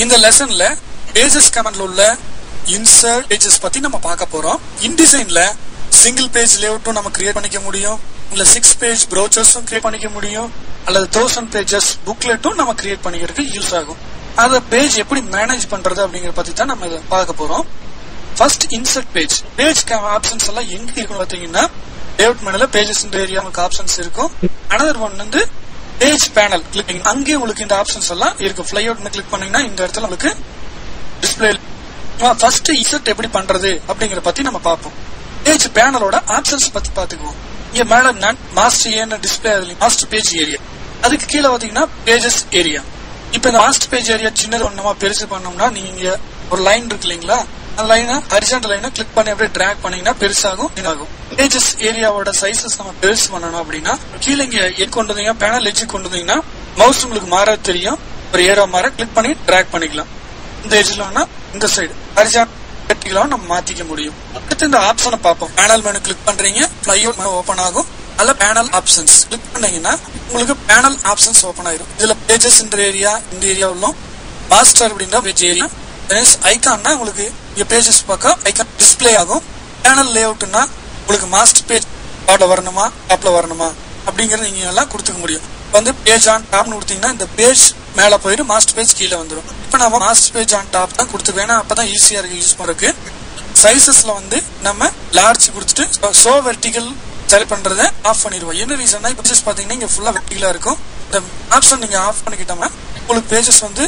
இந்த லெசன்ல பேஜஸ் கமாண்ட்ல உள்ள insert pages பத்தி நம்ம பார்க்க போறோம். இன்டிசைன்ல சிங்கிள் பேஜ் லேஅவுட்டும் நம்ம கிரியேட் பண்ணிக்க முடியும், இல்ல 6 பேஜ் ப்ரௌச்சர்ஸும் கிரியேட் பண்ணிக்க முடியும், அல்லது 1000 பேஜஸ் புக்லெட்டும் நம்ம கிரியேட் பண்ணிக்கிறதுக்கு யூஸ் ஆகும். அத பேஜ் எப்படி மேனேஜ் பண்றது அப்படிங்கற பத்தி தான் நம்ம இத பார்க்க போறோம். First insert page. Page options எல்லாம் எங்க இருக்குன்னு பாத்தீங்கன்னா லேஅவுட் மெனுல பேஜஸ் ஏரியா உங்களுக்கு ஆப்ஷன்ஸ் இருக்கும். அனதர் ஒன் வந்து பேஜ் பேனல் கிளிக் அங்கே உங்களுக்கு இந்த ஆப்ஷன்ஸ் எல்லாம் இருக்கு. ஃப்ளைஅவுட் கிளிக் பண்ணீங்கன்னா இந்த இடத்துல உங்களுக்கு டிஸ்பிளே. ஃபர்ஸ்ட் இன்சர்ட் எப்படி பண்றது அப்படிங்கற பத்தி நம்ம பார்ப்போம். பேஜ் பேனலோட ஆப்ஷன்ஸ் பத்தி பாத்துக்குவோம். இங்க மேல மாஸ்டர் ஏன்னு டிஸ்பிளே மாஸ்டர் பேஜ் ஏரியா, அதுக்கு கீழே பாத்தீங்கன்னா பேஜஸ் ஏரியா. இப்ப இந்த மாஸ்டர் பேஜ் ஏரியா சின்னது ஒண்ணுமா பெருசு பண்ணோம்னா நீங்க ஒரு லைன் இருக்கு இல்லீங்களா, அந்த லைனை ஹரிசாண்டல் லைனை கிளிக் பண்ணி அப்படியே டிராக் பண்ணீங்கன்னா பெருசாகும் இதாகும். பேஜஸ் ஏரியாவோட சைசஸ் நம்ம பெருசு பண்ணணும் அப்படின்னா கீழே இங்க எட் கொண்டு வந்தீங்க பேனல் எட்ஜ் கொண்டு வந்தீங்கன்னா மவுஸ் உங்களுக்கு மாற தெரியும். ஒரு ஏரோ மாற கிளிக் பண்ணி டிராக் பண்ணிக்கலாம். இந்த எட்ஜ்ல இந்த சைடு ஹரிசாண்டல் நம்ம மாத்திக்க முடியும். அடுத்து இந்த ஆப்ஷனை பார்ப்போம். பேனல் மெனு கிளிக் பண்றீங்க, ஃப்ளைஅவுட் மெனு ஓபன் ஆகும். அதுல பேனல் ஆப்ஷன்ஸ் கிளிக் பண்ணீங்கன்னா உங்களுக்கு பேனல் ஆப்ஷன்ஸ் ஓபன் ஆயிடும். இதுல பேஜஸ் ஏரியா இந்த ஏரியா உள்ள மாஸ்டர் அப்படின்ற பேஜ் ஏரியா ஐகான்னா உங்களுக்கு இங்க பேஜஸ் பக்கம் ஐகான் டிஸ்பிளே ஆகும். பேனல் லேஅவுட்னா உங்களுக்கு மாஸ்டர் பேஜ் டாப்ல வரணுமா டாப்ல வரணுமா அப்படிங்கறது நீங்க எல்லாம் கொடுத்துக்க முடியும். வந்து பேஜ் ஆன் டாப்னு கொடுத்தீங்கன்னா இந்த பேஜ் மேல போயிட்டு மாஸ்டர் பேஜ் கீழே வந்துடும். இப்ப நம்ம மாஸ்டர் பேஜ் ஆன் டாப் தான் கொடுத்துருக்கோம், அப்பதான் ஈஸியா இருக்கு யூஸ் பண்றதுக்கு. சைசஸ்ல வந்து நம்ம லார்ஜ் கொடுத்துட்டு சோ வெர்டிகல் செலக்ட் பண்றதை ஆஃப் பண்ணிடுவோம். என்ன ரீசன்னா பேஜஸ் பாத்தீங்கன்னா இங்க ஃபுல்லா வெர்டிகலா இருக்கும். இந்த ஆப்ஷன் நீங்க ஆஃப் பண்ணிக்கிட்டோம்னா உங்களுக்கு பேஜஸ் வந்து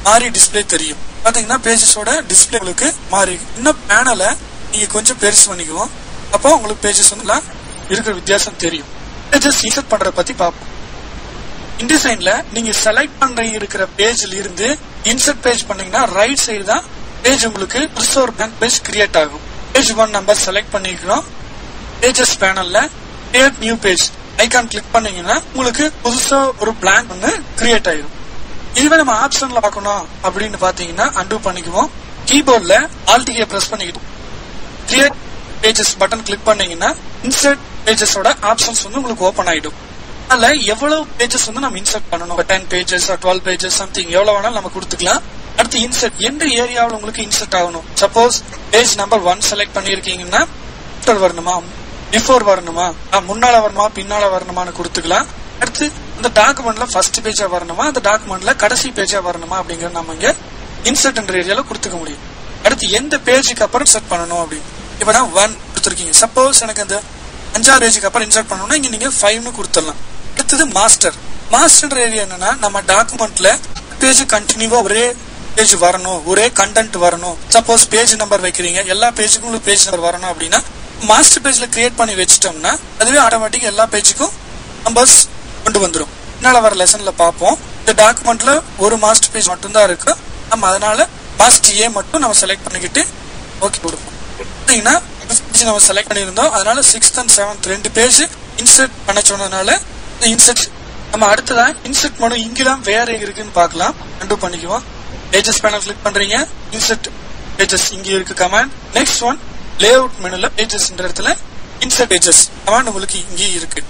மாறி டிஸ்பிளே தெரியும். பாத்தீங்கன்னா பேஜஸோட டிஸ்பிளே உங்களுக்கு மாறி. இன்னும் பேனலை நீங்க கொஞ்சம் பெருசு பண்ணிக்குவோம், அப்போ உங்களுக்கு பேஜஸ் வந்து இருக்கிற வித்தியாசம் தெரியும். பேஜஸ் இன்சர்ட் பண்றத பத்தி பார்ப்போம். இன்டிசைன்ல நீங்க செலக்ட் பண்ற இருக்கிற பேஜ்ல இருந்து இன்சர்ட் பேஜ் பண்ணீங்கன்னா ரைட் சைடு தான் பேஜ் உங்களுக்கு புதுசா ஒரு blank பேஜ் கிரியேட் ஆகும். பேஜ் 1 நம்பர் செலக்ட் பண்ணிக்கிறோம். பேஜஸ் பேனல்ல create new page icon click பண்ணீங்கன்னா உங்களுக்கு புதுசா ஒரு blank வந்து கிரியேட் ஆயிடும். இதுவே நம்ம ஆப்ஷன்ல பார்க்கணும் அப்படின்னு பாத்தீங்கன்னா அன்டூ பண்ணிக்குவோம். கீபோர்ட்ல ஆல்ட் கீயை பிரஸ் பண்ணிக்கிட்டு கிரியேட் பேஜஸ் பட்டன் கிளிக் பண்ணீங்கன்னா இன்சர்ட் பேஜஸோட ஆப்ஷன்ஸ் வந்து உங்களுக்கு ஓபன் ஆயிடும். அதுல எவ்வளவு பேஜஸ் வந்து நம்ம இன்சர்ட் பண்ணணும், 10 பேஜஸ் 12 பேஜஸ் சம்திங் எவ்வளவு வேணாலும் நம்ம கொடுத்துக்கலாம். அடுத்து இன்சர்ட் எந்த ஏரியாவில் உங்களுக்கு இன்சர்ட் ஆகணும். சப்போஸ் பேஜ் நம்பர் 1 செலக்ட் பண்ணிருக்கீங்கன்னா வரணுமா பிஃபோர் வரணுமா முன்னால வரணுமா பின்னால வரணுமான்னு கொடுத்துக்கலாம். அடுத்து இந்த டாக்குமெண்ட்ல ஃபர்ஸ்ட் பேஜா வரணுமா அந்த டாக்குமெண்ட்ல கடைசி பேஜா வரணுமா அப்படிங்கறது நம்ம இங்க இன்சர்ட் என்ற ஏரியால கொடுத்துக்க முடியும். அடுத்து எந்த பேஜுக்கு அப்புறம் இன்சர்ட் பண்ணணும் அப்படின்னு இப்ப நான் 1 கொடுத்துருக்கீங்க. சப்போஸ் எனக்கு அந்த 5ஆவது பேஜுக்கு அப்புறம் இன்சர்ட் பண்ணணும்னா இங்க நீங்க 5னு கொடுத்துடலாம். அடுத்தது மாஸ்டர் ஏரியா என்னன்னா நம்ம டாக்குமெண்ட்ல பேஜ் கண்டினியூவா ஒரே பேஜ் வரணும், ஒரே கண்டென்ட் வரணும். சப்போஸ் பேஜ் நம்பர் வைக்கிறீங்க, எல்லா பேஜுக்கும் உங்களுக்கு பேஜ் நம்பர் வரணும் அப்படின்னா மாஸ்டர் பேஜ்ல கிரியேட் பண்ணி வச்சிட்டோம்னா அதுவே ஆட்டோமேட்டிக் எல்லா பேஜுக்கும் நம்பர்ஸ் கொண்டு வந்துடும். என்னால வர லெசன்ல பார்ப்போம். இந்த டாக்குமெண்ட்ல ஒரு மாஸ்டர் பேஜ் மட்டும் தான் இருக்கு. நம்ம அதனால மாஸ்டர் ஏ மட்டும் நம்ம செலக்ட் பண்ணிக்கிட்டு ஓகே கொடுப்போம். நம்ம செலக்ட் பண்ணிருந்தோம், அதனால 6th and 7th 2 page insert பண்ண சொன்னதுனால இன்சர்ட் நம்ம அடுத்ததான் இன்சர்ட் மெனு இங்கெல்லாம் வேற இருக்குன்னு பார்க்கலாம். அன்டூ பண்ணிக்குவோம். பேஜஸ் பேனல் கிளிக் பண்றீங்க, இன்சர்ட் பேஜஸ் இங்க இருக்கு கமாண்ட். நெக்ஸ்ட் ஒன் லேஅவுட் மெனுல பேஜஸ் இடத்துல இன்சர்ட் பேஜஸ் கமாண்ட் உங்களுக்கு இங்கே இருக்கு.